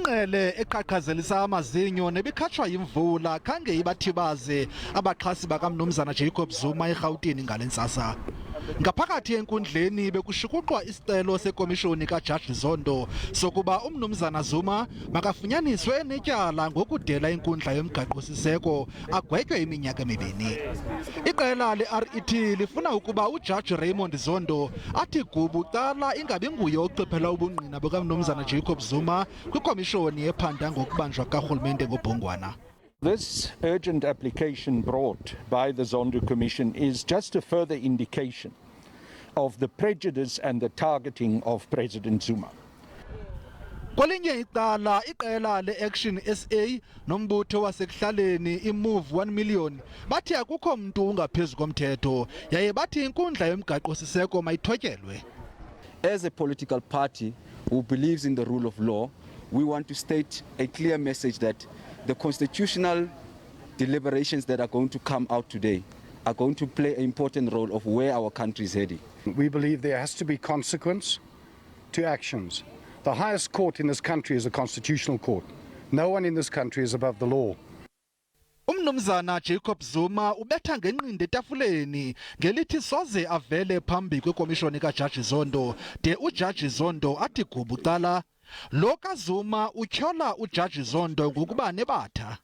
Ingqele eqhaqhazelisa amazinyo nebikhatshwa yimvula khange ibathibaze abaxhasi bakamnumzana Jacob Zuma eRhawutini ngalentsasa. Ngaphakathi enkundleni bekushukuqwa isicelo sekomishoni kaJaji Zondo sokuba umnumzana Zuma makafunyaniswe netyala ngokudela inkundla yomgaqo-siseko agwetywe iminyaka emibini. Iqela le-RET lifuna ukuba uJaji Raymond Zondo athi gubu cala ingabi nguye ochiphela ubungqina bukamnumzana Jacob Zuma kwikomishoni ephanda ngokubanjwa karhulumente ngobhongwana. This urgent application brought by the Zondo Commission is just a further indication of the prejudice and the targeting of President Zuma. Kwelinye icala iqela le-Action SA nombutho wasekuhlaleni iMove 1 Million bathi akukho mntu ungaphezu komthetho yaye bathi inkundla yomgaqo-siseko mayithotyelwe. As a political party who believes in the rule of law, we want to state a clear message that the constitutional deliberations that are going to come out today are going to play an important role of where our country is heading. We believe there has to be consequence to actions. The highest court in this country is a constitutional court. No one in this country is above the law. Umnumzana Jacob Zuma ubetha ngenqindi etafuleni ngelithi soze avele phambi kwekomishoni kaJaji Zondo de uJaji Zondo athi gubu cala lo kaZuma utyhola uJaji Zondo ngokuba nebatha.